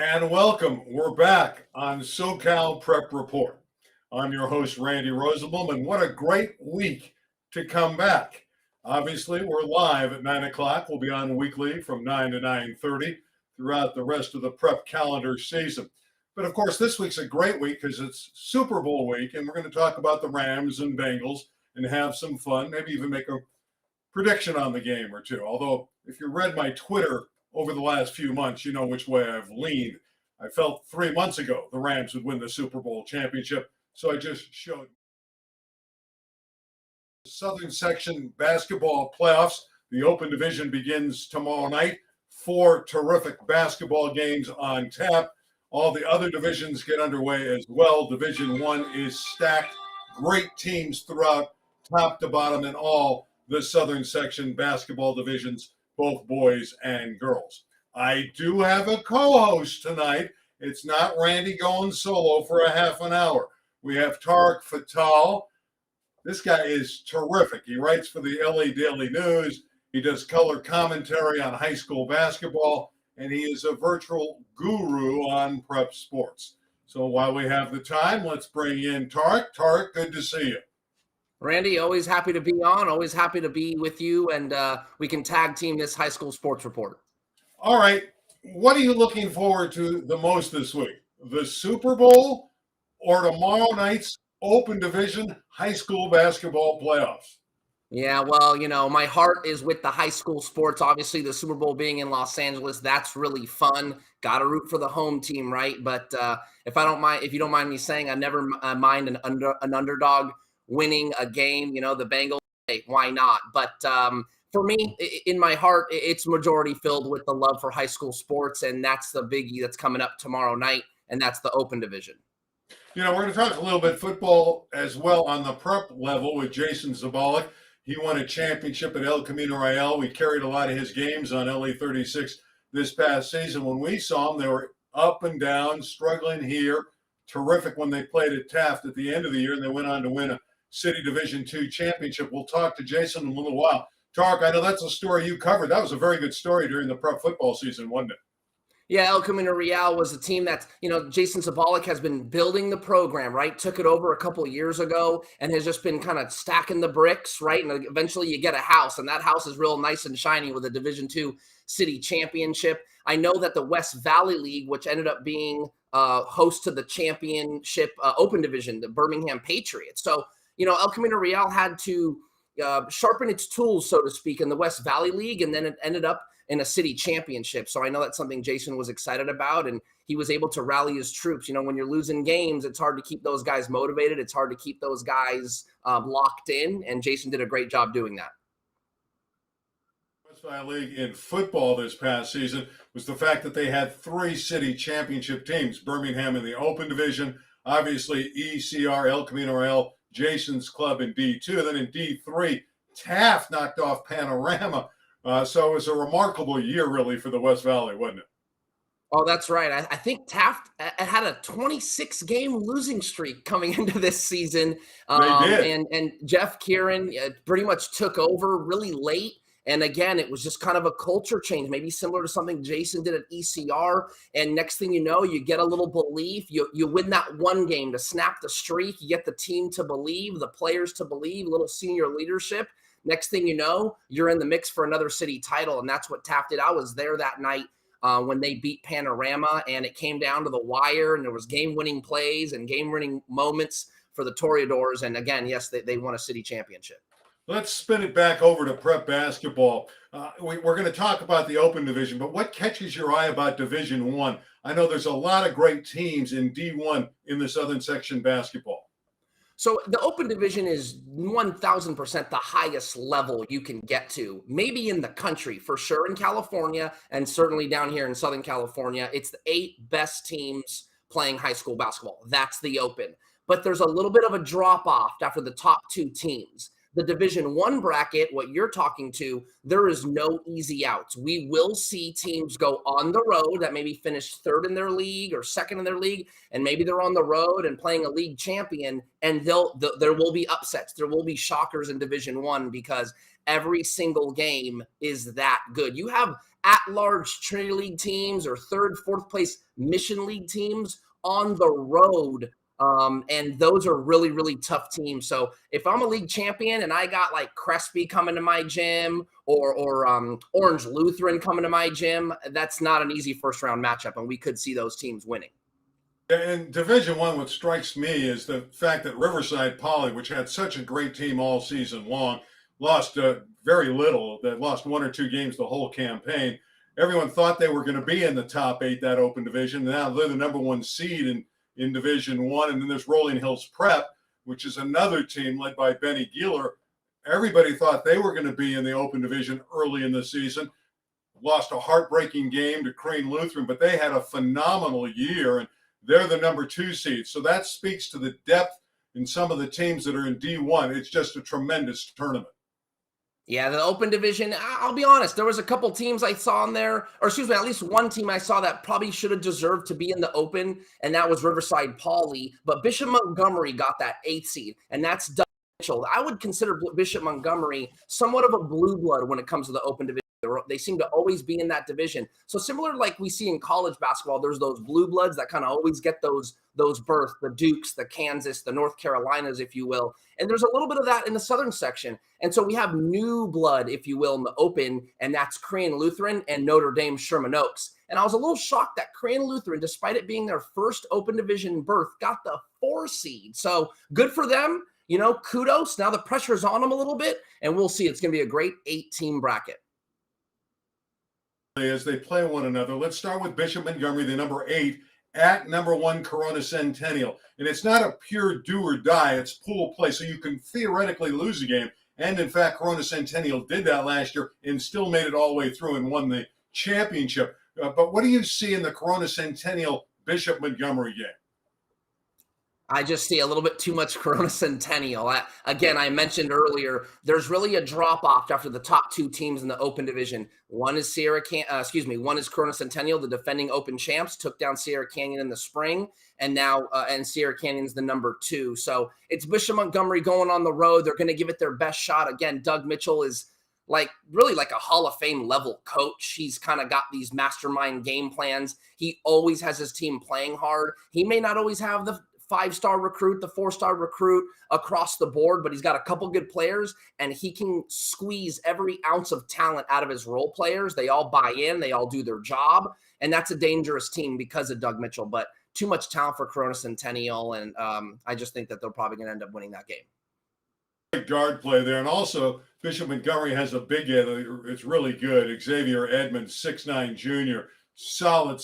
And welcome. We're back on SoCal Prep Report. I'm your host, Randy Rosenblum, and what a great week to come back. Obviously, we're live at 9 o'clock. We'll be on weekly from 9 to 9:30 throughout the rest of the prep calendar season. But of course, this week's a great week because it's Super Bowl week, and we're going to talk about the Rams and Bengals and have some fun, maybe even make a prediction on the game or two. Although, if you read my Twitter over the last few months, you know which way I've leaned. I felt 3 months ago the Rams would win the Super Bowl championship, so I just showed. Southern Section basketball playoffs. The Open Division begins tomorrow night. 4 terrific basketball games on tap. All the other divisions get underway as well. Division 1 is stacked. Great teams throughout, top to bottom, in all the Southern Section basketball divisions, both boys and girls. I do have a co-host tonight. It's not Randy going solo for a half an hour. We have Tarek Fatal. This guy is terrific. He writes for the LA Daily News. He does color commentary on high school basketball, and he is a virtual guru on prep sports. So while we have the time, let's bring in Tarek. Tarek, good to see you. Randy, always happy to be on, always happy to be with you, and we can tag team this high school sports report. All right. What are you looking forward to the most this week? The Super Bowl or tomorrow night's Open Division high school basketball playoffs? Yeah, well, my heart is with the high school sports. Obviously, the Super Bowl being in Los Angeles, that's really fun. Got to root for the home team, right? But if you don't mind me saying, I never mind an underdog winning a game. The Bengals, hey, why not? But for me, in my heart, it's majority filled with the love for high school sports, and that's the biggie that's coming up tomorrow night, and that's the Open Division. We're going to talk a little bit football as well on the prep level with Jason Sabolic. He won a championship at El Camino Real. We carried a lot of his games on LA 36 this past season. When we saw them, they were up and down, struggling here. Terrific when they played at Taft at the end of the year, and they went on to win a City Division II championship. We'll talk to Jason in a little while. Tarek, I know that's a story you covered. That was a very good story during the prep football season, wasn't it? Yeah, El Camino Real was a team that, Jason Sabolic has been building the program, right? Took it over a couple of years ago and has just been kind of stacking the bricks, right? And eventually you get a house, and that house is real nice and shiny with a Division II city championship. I know that the West Valley League, which ended up being host to the championship Open Division, the Birmingham Patriots. So, El Camino Real had to sharpen its tools, so to speak, in the West Valley League, and then it ended up in a city championship. So I know that's something Jason was excited about, and he was able to rally his troops. When you're losing games, it's hard to keep those guys motivated. It's hard to keep those guys locked in, and Jason did a great job doing that. West Valley League in football this past season was the fact that they had 3 city championship teams, Birmingham in the Open Division, obviously ECR, El Camino Real, Jason's club in D2. Then in D3, Taft knocked off Panorama. So it was a remarkable year, really, for the West Valley, wasn't it? Oh, that's right. I think Taft had a 26-game losing streak coming into this season. They did. And Jeff Kieran pretty much took over really late. And again, it was just kind of a culture change, maybe similar to something Jason did at ECR. And next thing you know, you get a little belief. You win that one game to snap the streak. You get the team to believe, the players to believe, a little senior leadership. Next thing you know, you're in the mix for another city title, and that's what Taft did. I was there that night when they beat Panorama, and it came down to the wire, and there was game-winning plays and game-winning moments for the Toreadors. And again, yes, they won a city championship. Let's spin it back over to prep basketball. We're going to talk about the Open Division, but what catches your eye about Division I? I know there's a lot of great teams in D1 in the Southern Section basketball. So the Open Division is 1,000% the highest level you can get to, maybe in the country, for sure in California, and certainly down here in Southern California. It's the 8 best teams playing high school basketball. That's the Open. But there's a little bit of a drop-off after the top 2 teams. The Division I bracket, what you're talking to, there is no easy outs. We will see teams go on the road that maybe finished 3rd in their league or 2nd in their league, and maybe they're on the road and playing a league champion, and there will be upsets. There will be shockers in Division I because every single game is that good. You have at-large Trinity League teams or third, fourth place Mission League teams on the road. And those are really, really tough teams. So if I'm a league champion and I got like Crespi coming to my gym or Orange Lutheran coming to my gym, that's not an easy first round matchup. And we could see those teams winning. In Division One, what strikes me is the fact that Riverside Poly, which had such a great team all season long, lost very little. They lost 1 or 2 games the whole campaign. Everyone thought they were going to be in the top 8, that open division. Now they're the number 1 seed in Division One. And then there's Rolling Hills Prep, which is another team led by Benny Gieler. Everybody thought they were going to be in the open division early in the season. Lost a heartbreaking game to Crane Lutheran, but they had a phenomenal year, and they're the number 2 seed. So that speaks to the depth in some of the teams that are in D1. It's just a tremendous tournament. Yeah, the open division, I'll be honest, there was a couple teams I saw in there, or excuse me, at least one team I saw that probably should have deserved to be in the open, and that was Riverside Poly. But Bishop Montgomery got that 8th seed, and that's Doug Mitchell. I would consider Bishop Montgomery somewhat of a blue blood when it comes to the open division. They seem to always be in that division. So similar like we see in college basketball, there's those blue bloods that kind of always get those berths, the Dukes, the Kansas, the North Carolinas, if you will. And there's a little bit of that in the southern section. And so we have new blood, if you will, in the open, and that's Crane Lutheran and Notre Dame Sherman Oaks. And I was a little shocked that Crane Lutheran, despite it being their first open division berth, got the 4 seed. So good for them. You know, kudos. Now the pressure's on them a little bit, and we'll see. It's going to be a great 8-team bracket. As they play one another, let's start with Bishop Montgomery, the number 8, at number 1 Corona Centennial. And it's not a pure do or die, it's pool play. So you can theoretically lose a game. And in fact, Corona Centennial did that last year and still made it all the way through and won the championship. But what do you see in the Corona Centennial Bishop Montgomery game? I just see a little bit too much Corona Centennial. Again, I mentioned earlier, there's really a drop-off after the top 2 teams in the open division. One is one is Corona Centennial, the defending open champs, took down Sierra Canyon in the spring, and now and Sierra Canyon's the number 2. So it's Bishop Montgomery going on the road. They're going to give it their best shot. Again, Doug Mitchell is really like a Hall of Fame level coach. He's kind of got these mastermind game plans. He always has his team playing hard. He may not always have the 5-star recruit, the 4-star recruit across the board, but he's got a couple good players, and he can squeeze every ounce of talent out of his role players. They all buy in, they all do their job, and that's a dangerous team because of Doug Mitchell, but too much talent for Corona Centennial, and I just think that they're probably going to end up winning that game. Guard play there, and also Bishop Montgomery has a big head. It's really good. Xavier Edmonds, 6'9" junior, solid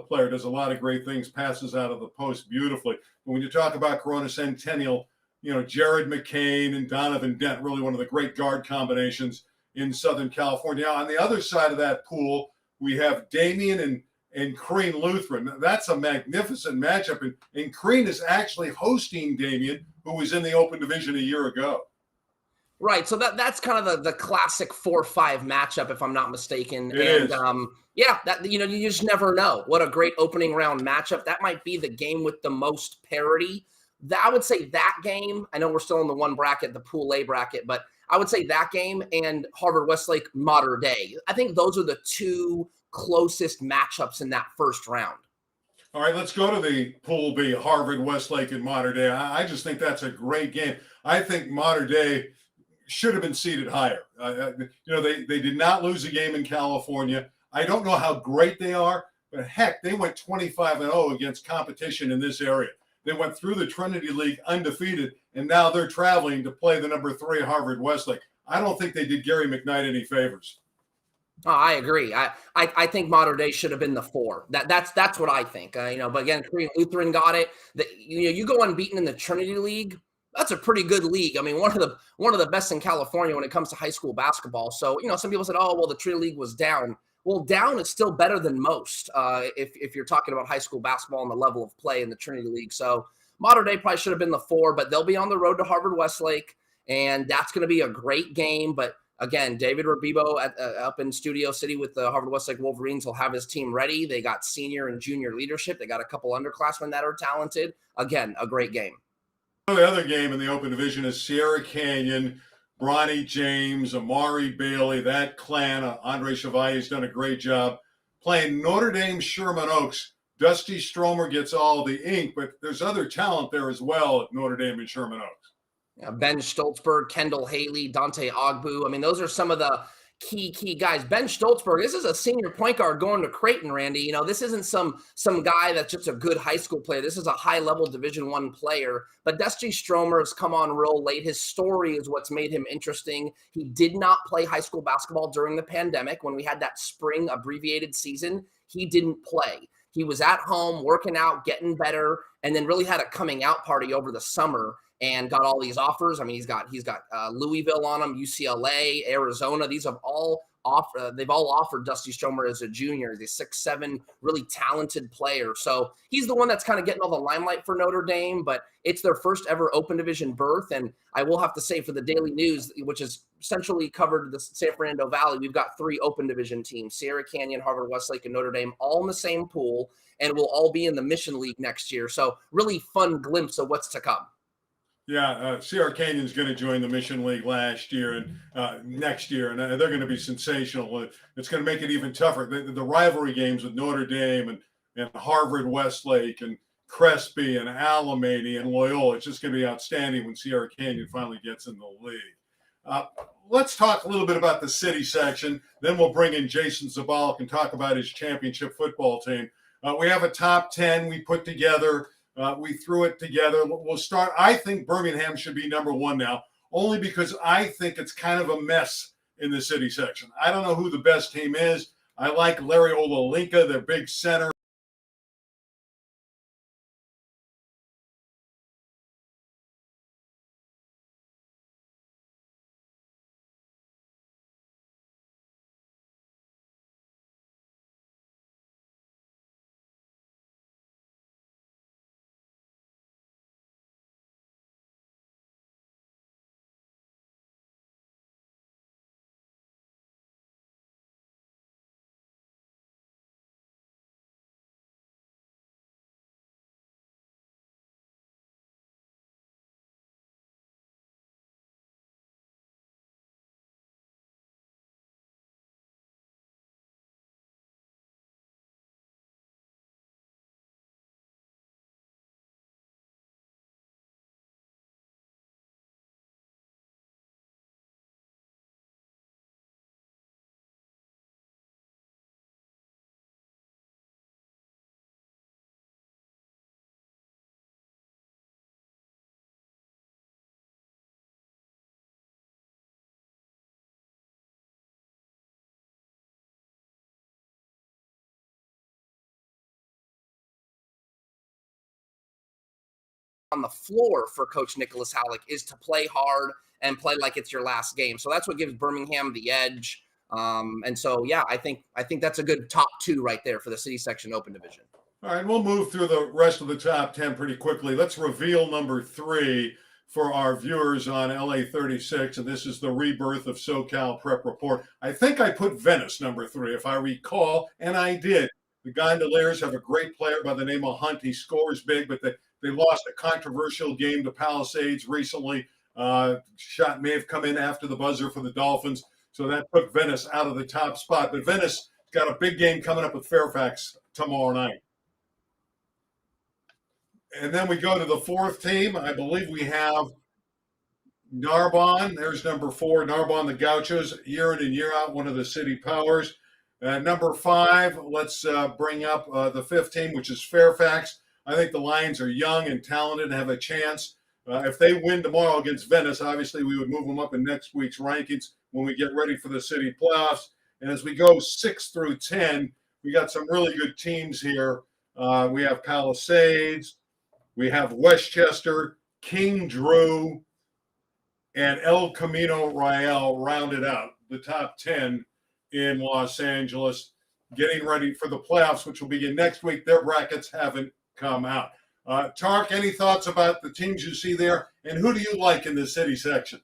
player, does a lot of great things, passes out of the post beautifully. But when you talk about Corona Centennial, you know, Jared McCain and Donovan Dent, really one of the great guard combinations in Southern California. Now, on the other side of that pool, we have Damien and Crane Lutheran. That's a magnificent matchup. And Crane is actually hosting Damien, who was in the open division a year ago. Right. So that's kind of the classic 4-5 matchup, if I'm not mistaken. It is. Yeah, that, you know, you just never know. What a great opening round matchup. That might be the game with the most parity. I would say that game, I know we're still in the one bracket, the Pool A bracket, but I would say that game and Harvard Westlake Mater Dei. I think those are the 2 closest matchups in that first round. All right, let's go to the Pool B, Harvard Westlake and Mater Dei. I just think that's a great game. I think Mater Dei should have been seated higher. You know, they did not lose a game in California. I don't know how great they are, but heck, they went 25-0 against competition in this area. They went through the Trinity League undefeated, and now they're traveling to play the number 3 Harvard Westlake. I don't think they did Gary McKnight any favors. Oh, I agree. I think Mater Dei should have been the 4. That's what I think. You know, but again, Crane Lutheran got it. You go unbeaten in the Trinity League. That's a pretty good league. I mean, one of the best in California when it comes to high school basketball. So, you know, some people said, oh, well, the Trinity League was down. Well, down is still better than most if you're talking about high school basketball and the level of play in the Trinity League. So Mater Dei probably should have been the 4, but they'll be on the road to Harvard Westlake, and that's going to be a great game. But again, David Rabibo up in Studio City with the Harvard Westlake Wolverines will have his team ready. They got senior and junior leadership. They got a couple underclassmen that are talented. Again, a great game. The other game in the open division is Sierra Canyon Bronny James, Amari Bailey, that clan. Andre Chevalier's done a great job playing Notre Dame Sherman Oaks. Dusty Stromer gets all the ink, but there's other talent there as well at Notre Dame and Sherman Oaks. Ben Stoltzberg, Kendall Haley, Dante Ogbu. I mean, those are some of the key guys. Ben Stoltzberg, this is a senior point guard going to Creighton, Randy. You know, this isn't some guy that's just a good high school player. This is a high-level Division I player. But Dusty Stromer has come on real late. His story is what's made him interesting. He did not play high school basketball during the pandemic. When we had that spring abbreviated season, he didn't play. He was at home, working out, getting better, and then really had a coming out party over the summer and got all these offers. I mean, he's got Louisville on him, UCLA, Arizona. These have all they've all offered Dusty Stromer as a junior. He's a 6'7", really talented player. So he's the one that's kind of getting all the limelight for Notre Dame, but it's their first ever open division berth. And I will have to say, for the Daily News, which is essentially covered the San Fernando Valley, we've got 3 open division teams: Sierra Canyon, Harvard Westlake, and Notre Dame, all in the same pool, and will all be in the Mission League next year. So really fun glimpse of what's to come. Yeah, Sierra Canyon's going to join the Mission League next year, and they're going to be sensational. It's going to make it even tougher. The rivalry games with Notre Dame and Harvard Westlake and Crespi and Alameda and Loyola, it's just going to be outstanding when Sierra Canyon finally gets in the league. Let's talk a little bit about the city section. Then we'll bring in Jason Sabolic and talk about his championship football team. We have a top 10 we put together. We threw it together. We'll start. I think Birmingham should be number 1 now, only because I think it's kind of a mess in the city section. I don't know who the best team is. I like Larry Olalinka, their big center. On the floor for Coach Nicholas Halleck is to play hard and play like it's your last game. So that's what gives Birmingham the edge. And so, yeah, I think that's a good top 2 right there for the city section open division. All right, we'll move through the rest of the top 10 pretty quickly. Let's reveal number 3 for our viewers on LA 36, and this is the rebirth of SoCal Prep Report. I think I put Venice number 3, if I recall, and I did. The Gondoliers have a great player by the name of Hunt. He scores big, but they lost a controversial game to Palisades recently. Shot may have come in after the buzzer for the Dolphins, so that put Venice out of the top spot. But Venice got a big game coming up with Fairfax tomorrow night. And then we go to the 4th team. I believe we have Narbonne. There's number 4, Narbonne the Gauchos, year in and year out, one of the city powers. Number 5, let's bring up the 5th team, which is Fairfax. I think the Lions are young and talented and have a chance. If they win tomorrow against Venice, obviously we would move them up in next week's rankings when we get ready for the city playoffs. And as we go 6 through 10, we got some really good teams here. We have Palisades, we have Westchester, King Drew, and El Camino Real rounded out the top 10 in Los Angeles, getting ready for the playoffs, which will begin next week. Their brackets haven't come out. Tark, any thoughts about the teams you see there, and who do you like in the city section?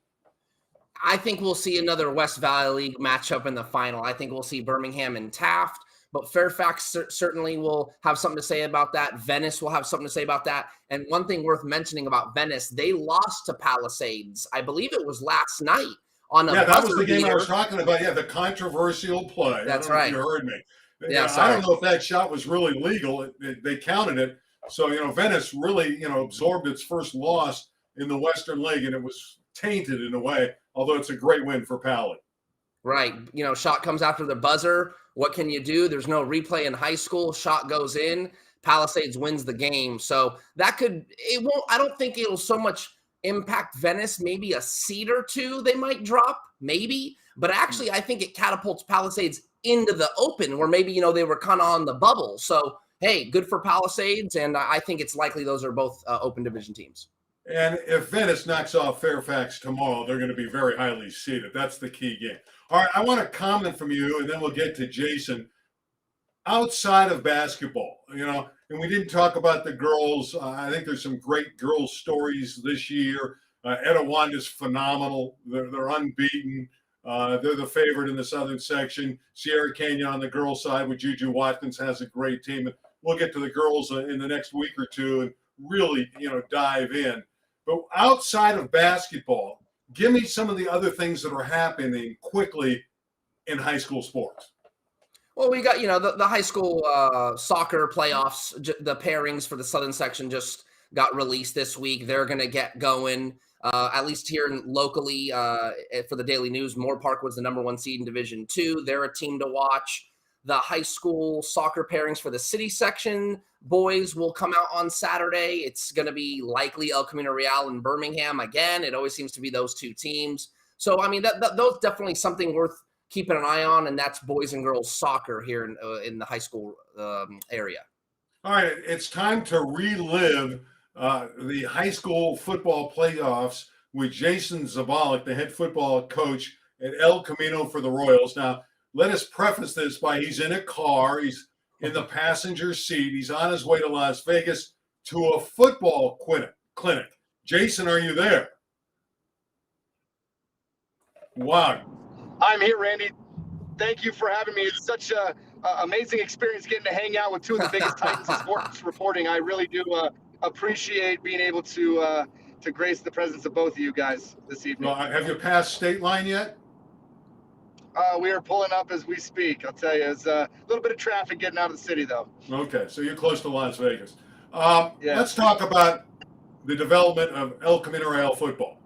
I think we'll see another West Valley League matchup in the final. I think we'll see Birmingham and Taft, but Fairfax certainly will have something to say about that. Venice will have something to say about that. And one thing worth mentioning about Venice, they lost to Palisades. I believe it was last night. on a Yeah, that was buzzer the game I was beater. talking about. Yeah, the controversial play. I That's don't know if right. you heard me. Yeah, I sorry. don't know if that shot was really legal. They counted it. So, Venice really, absorbed its first loss in the Western League, and it was tainted in a way, although it's a great win for Pally. Right. Shot comes after the buzzer. What can you do? There's no replay in high school. Shot goes in. Palisades wins the game. So I don't think it'll so much impact Venice. Maybe a seed or two they might drop, maybe. But actually, I think it catapults Palisades into the open where maybe, they were kind of on the bubble. So, hey, good for Palisades. And I think it's likely those are both open division teams. And if Venice knocks off Fairfax tomorrow, they're going to be very highly seeded. That's the key game. All right, I want a comment from you, and then we'll get to Jason. Outside of basketball, and we didn't talk about the girls. I think there's some great girls' stories this year. Etiwanda's phenomenal. They're unbeaten. They're the favorite in the Southern section. Sierra Canyon on the girls' side with Juju Watkins has a great team. And we'll get to the girls in the next week or two and really, dive in. But outside of basketball, give me some of the other things that are happening quickly in high school sports. Well, we got, the high school soccer playoffs, the pairings for the Southern section just got released this week. They're going to get going, at least here locally for the Daily News. Moore Park was the number 1 seed in Division 2. They're a team to watch. The high school soccer pairings for the city section boys will come out on Saturday. It's going to be likely El Camino Real and Birmingham again. It always seems to be those two teams. So, I mean, those definitely something worth keeping an eye on, and that's boys and girls soccer here in the high school area. All right, it's time to relive the high school football playoffs with Jason Sabolic, the head football coach at El Camino for the Royals. Now, let us preface this by he's in a car. He's in the passenger seat. He's on his way to Las Vegas to a football clinic. Jason, are you there? Wow. I'm here, Randy. Thank you for having me. It's such an amazing experience getting to hang out with two of the biggest titans of sports reporting. I really do appreciate being able to grace the presence of both of you guys this evening. Well, have you passed state line yet? We are pulling up as we speak. I'll tell you, it's a little bit of traffic getting out of the city, though. Okay, so you're close to Las Vegas. Yeah. Let's talk about the development of El Camino Real football.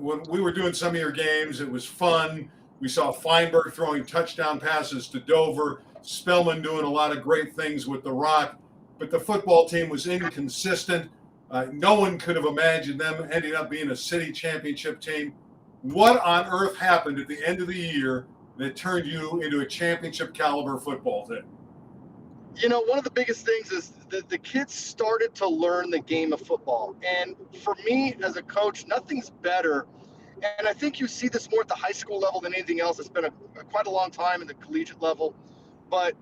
When we were doing some of your games, it was fun. We saw Feinberg throwing touchdown passes to Dover, Spellman doing a lot of great things with the Rock, but the football team was inconsistent. No one could have imagined them ending up being a city championship team. What on earth happened at the end of the year that turned you into a championship caliber football team? One of the biggest things is that the kids started to learn the game of football. And for me as a coach, nothing's better. And I think you see this more at the high school level than anything else. It's been quite a long time in the collegiate level. But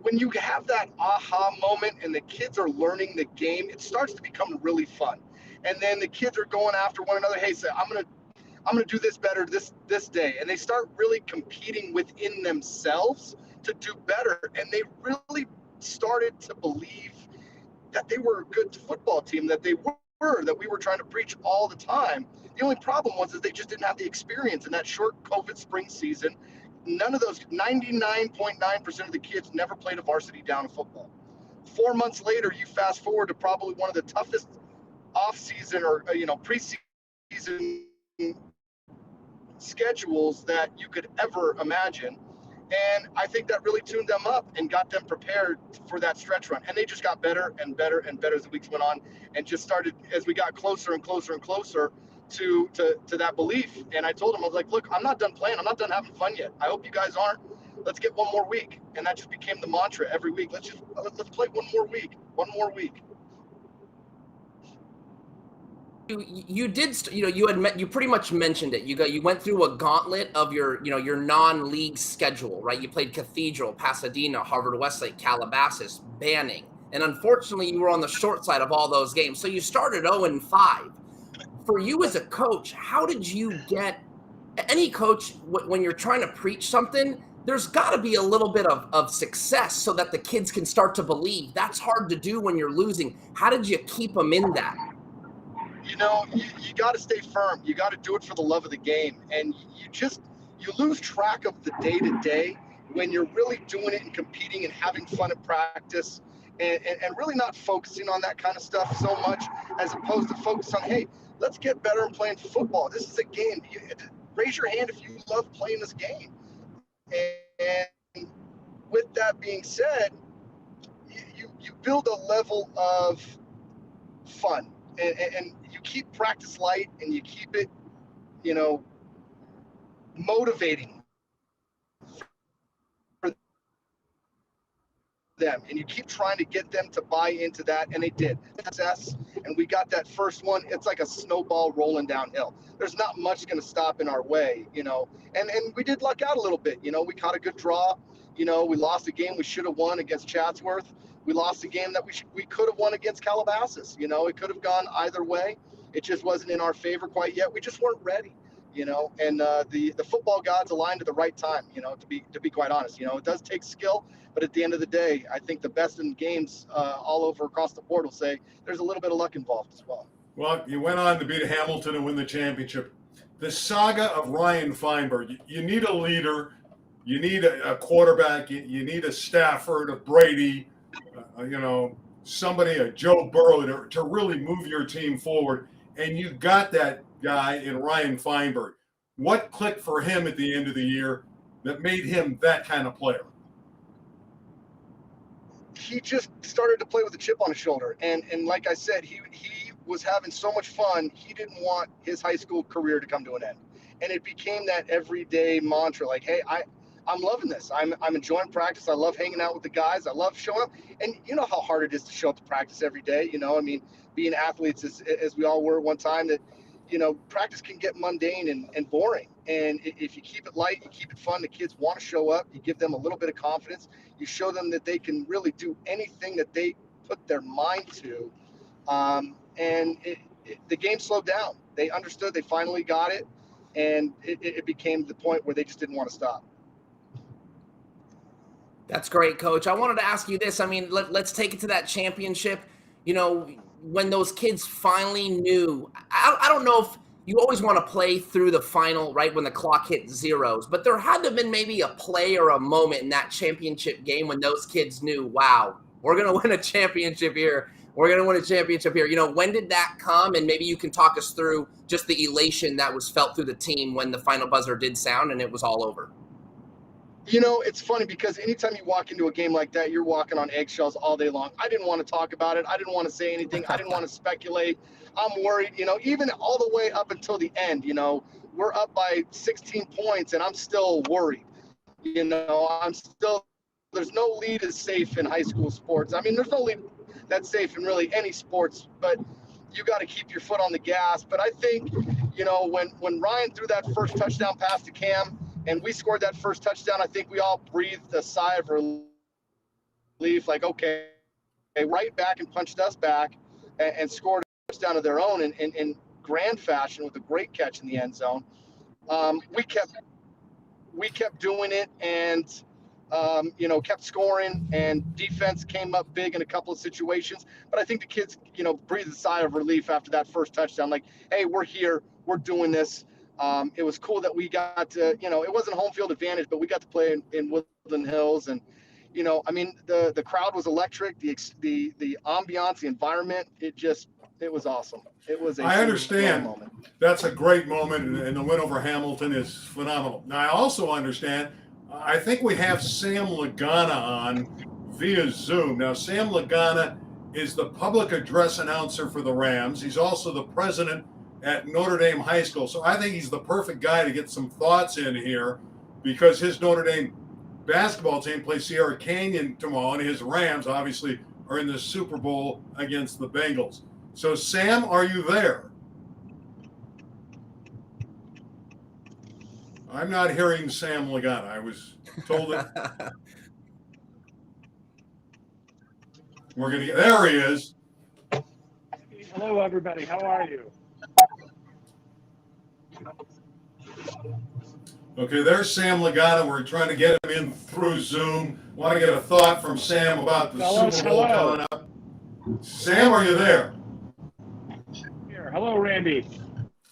when you have that aha moment and the kids are learning the game, it starts to become really fun. And then the kids are going after one another. Hey, so I'm gonna do this better this day. And they start really competing within themselves to do better. And they really started to believe that they were a good football team, that they were, that we were trying to preach all the time. The only problem was that they just didn't have the experience in that short COVID spring season. None of those, 99.9% of the kids never played a varsity down of football. 4 months later, you fast forward to probably one of the toughest off-season or preseason schedules that you could ever imagine. And I think that really tuned them up and got them prepared for that stretch run. And they just got better and better and better as the weeks went on, and just started, as we got closer and closer and closer to that belief. And I told them, I was like, look, I'm not done playing. I'm not done having fun yet. I hope you guys aren't. Let's get one more week. And that just became the mantra every week. Let's play one more week. You did, you pretty much mentioned it. You went through a gauntlet of your non-league schedule, right? You played Cathedral, Pasadena, Harvard Westlake, Calabasas, Banning, and unfortunately, you were on the short side of all those games. So you started 0-5. For you as a coach, how did you get? Any coach, when you're trying to preach something, there's got to be a little bit of success so that the kids can start to believe. That's hard to do when you're losing. How did you keep them in that? you got to stay firm. You got to do it for the love of the game. And you lose track of the day to day when you're really doing it and competing and having fun at practice and really not focusing on that kind of stuff so much as opposed to focus on, hey, let's get better in playing football. This is a game. Raise your hand if you love playing this game. And with that being said, you build a level of fun and you keep practice light and you keep it, motivating for them, and you keep trying to get them to buy into that, and they did. Success, and we got that first one. It's like a snowball rolling downhill. There's not much going to stop in our way, and we did luck out a little bit. We caught a good draw. We lost a game we should have won against Chatsworth. We lost a game that we could have won against Calabasas. It could have gone either way. It just wasn't in our favor quite yet. We just weren't ready. And the football gods aligned at the right time, to be quite honest. It does take skill, but at the end of the day, I think the best in games all over across the board will say there's a little bit of luck involved as well. Well, you went on to beat Hamilton and win the championship. The saga of Ryan Feinberg, you need a leader, you need a quarterback, you need a Stafford, a Brady, somebody, a Joe Burrow to really move your team forward. And you got that guy in Ryan Feinberg. What clicked for him at the end of the year that made him that kind of player? He just started to play with a chip on his shoulder. And like I said, he was having so much fun, he didn't want his high school career to come to an end. And it became that everyday mantra, like, hey, I'm loving this. I'm enjoying practice. I love hanging out with the guys. I love showing up. And you know how hard it is to show up to practice every day. Being athletes as we all were at one time, that, practice can get mundane and boring. And if you keep it light, you keep it fun, the kids want to show up, you give them a little bit of confidence, you show them that they can really do anything that they put their mind to. And the game slowed down. They understood, they finally got it. And it became the point where they just didn't want to stop. That's great, Coach. I wanted to ask you this. I mean, let's take it to that championship. When those kids finally knew, I don't know if you always want to play through the final, right, when the clock hit zeros, but there had to have been maybe a play or a moment in that championship game when those kids knew, wow, we're going to win a championship here. We're going to win a championship here. When did that come? And maybe you can talk us through just the elation that was felt through the team when the final buzzer did sound and it was all over. It's funny because anytime you walk into a game like that, you're walking on eggshells all day long. I didn't want to talk about it. I didn't want to say anything. I didn't want to speculate. I'm worried, even all the way up until the end, we're up by 16 points and I'm still worried. There's no lead is safe in high school sports. I mean, there's no lead that's safe in really any sports, but you got to keep your foot on the gas. But I think, when Ryan threw that first touchdown pass to Cam, and we scored that first touchdown, I think we all breathed a sigh of relief, like, okay, right back and punched us back and scored a touchdown of their own in grand fashion with a great catch in the end zone. We kept doing it and, kept scoring, and defense came up big in a couple of situations. But I think the kids, breathed a sigh of relief after that first touchdown, like, hey, we're here, we're doing this. It was cool that we got to, it wasn't home field advantage, but we got to play in Woodland Hills. And, the crowd was electric, the ambiance, the environment, it was awesome. It was I understand moment. That's a great moment, and the win over Hamilton is phenomenal. Now, I also understand, I think we have Sam Laganà on via Zoom. Now, Sam Laganà is the public address announcer for the Rams. He's also the president at Notre Dame High School. So I think he's the perfect guy to get some thoughts in here, because his Notre Dame basketball team plays Sierra Canyon tomorrow, and his Rams obviously are in the Super Bowl against the Bengals. So Sam, are you there? I'm not hearing Sam Laganà. I was told that we're going to get, there he is. Hello, everybody. How are you? Okay, there's Sam Laganà. We're trying to get him in through Zoom. Want to get a thought from Sam about the Super Bowl coming up. Sam, are you there? Here. Hello, Randy.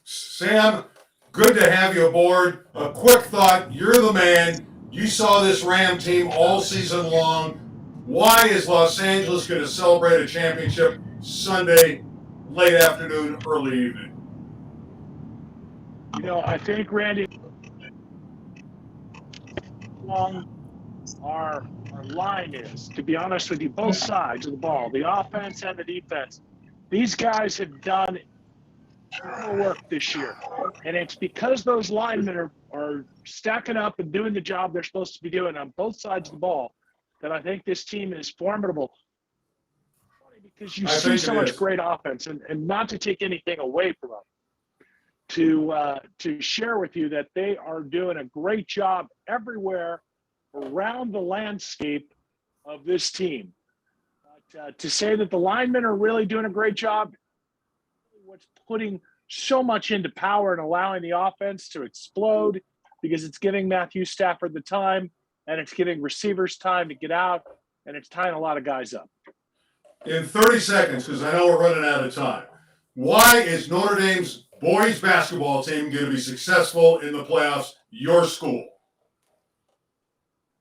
Sam, good to have you aboard. A quick thought. You're the man. You saw this Ram team all season long. Why is Los Angeles going to celebrate a championship Sunday, late afternoon, early evening? I think, Randy, long our line is, to be honest with you, both sides of the ball, the offense and the defense. These guys have done work this year. And it's because those linemen are stacking up and doing the job they're supposed to be doing on both sides of the ball that I think this team is formidable. Because you see so much great offense, and not to take anything away from them, to share with you that they are doing a great job everywhere around the landscape of this team. To say that the linemen are really doing a great job, what's putting so much into power and allowing the offense to explode, because it's giving Matthew Stafford the time, and it's giving receivers time to get out, and it's tying a lot of guys up. In 30 seconds, because I know we're running out of time, why is Notre Dame's boys basketball team going to be successful in the playoffs, your school?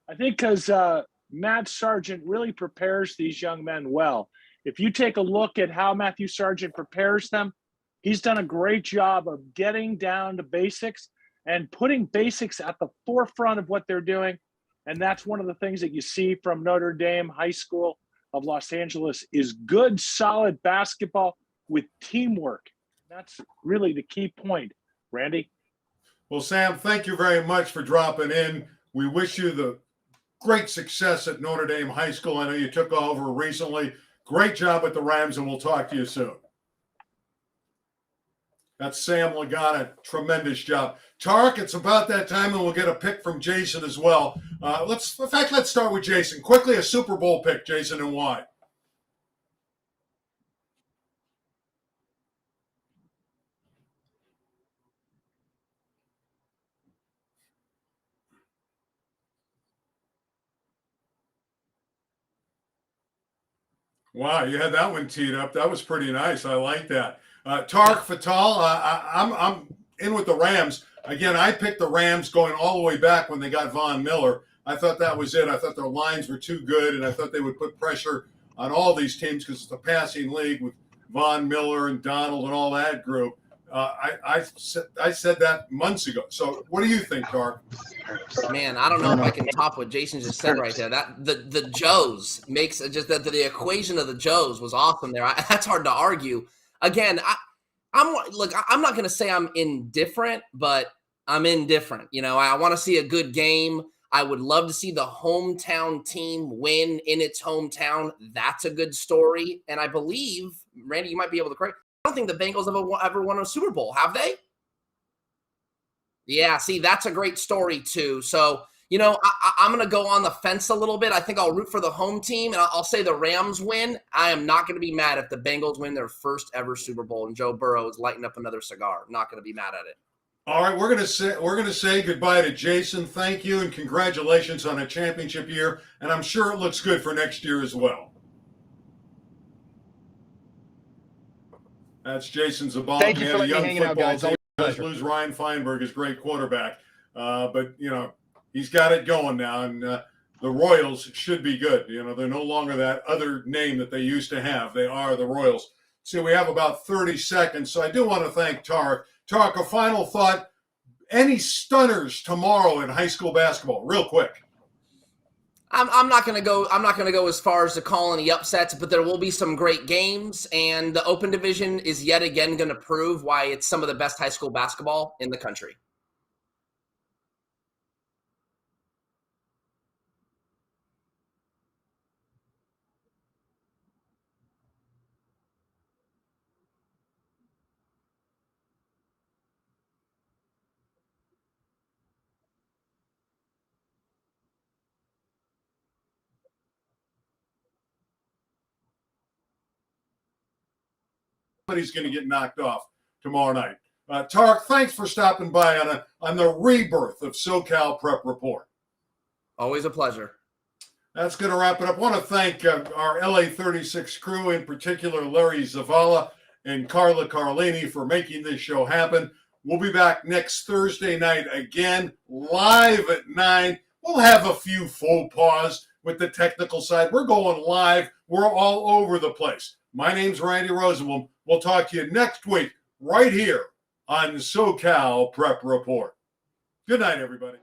I think because Matt Sargent really prepares these young men well. If you take a look at how Matthew Sargent prepares them, he's done a great job of getting down to basics and putting basics at the forefront of what they're doing. And that's one of the things that you see from Notre Dame High School of Los Angeles is good, solid basketball with teamwork. That's really the key point, Randy. Well, Sam, thank you very much for dropping in. We wish you the great success at Notre Dame High School. I know you took over recently. Great job with the Rams, and we'll talk to you soon. That's Sam Laganà. Tremendous job. Tarek, it's about that time, and we'll get a pick from Jason as well. Let's start with Jason. Quickly, a Super Bowl pick, Jason, and why? Wow, you had that one teed up. That was pretty nice. I like that. Tarek Fatal, I'm in with the Rams. Again, I picked the Rams going all the way back when they got Von Miller. I thought that was it. I thought their lines were too good, and I thought they would put pressure on all these teams because it's a passing league with Von Miller and Donald and all that group. I said that months ago. So what do you think, Tarek? Man, I don't know if I can top what Jason just said right there. That the Joes makes just that the equation of the Joes was awesome there. That's hard to argue. Again, I'm not going to say I'm indifferent, but I'm indifferent. I want to see a good game. I would love to see the hometown team win in its hometown. That's a good story. And I believe, Randy, you might be able to correct. I don't think the Bengals ever won a Super Bowl, have they? Yeah, see, that's a great story too. So, I'm going to go on the fence a little bit. I think I'll root for the home team, and I'll say the Rams win. I am not going to be mad if the Bengals win their first ever Super Bowl and Joe Burrow is lighting up another cigar. I'm not going to be mad at it. All right, we're going to say goodbye to Jason. Thank you and congratulations on a championship year, and I'm sure it looks good for next year as well. That's Jason Sabolic. Thank you for letting me hang out, guys. Does lose Ryan Feinberg, his great quarterback, but he's got it going now, and the Royals should be good. They're no longer that other name that they used to have. They are the Royals. See, we have about 30 seconds, so I do want to thank Tarek. Tarek, a final thought. Any stunners tomorrow in high school basketball, real quick? I'm not going to go. I'm not going to go as far as to call any upsets, but there will be some great games, and the Open Division is yet again going to prove why it's some of the best high school basketball in the country. Somebody's going to get knocked off tomorrow night. Tarek, thanks for stopping by on the rebirth of SoCal Prep Report. Always a pleasure. That's going to wrap it up. I want to thank our LA 36 crew, in particular Larry Zavala and Carla Carlini for making this show happen. We'll be back next Thursday night again, live at 9. We'll have a few faux pas with the technical side. We're going live. We're all over the place. My name's Randy Rosenblum. We'll talk to you next week right here on SoCal Prep Report. Good night, everybody.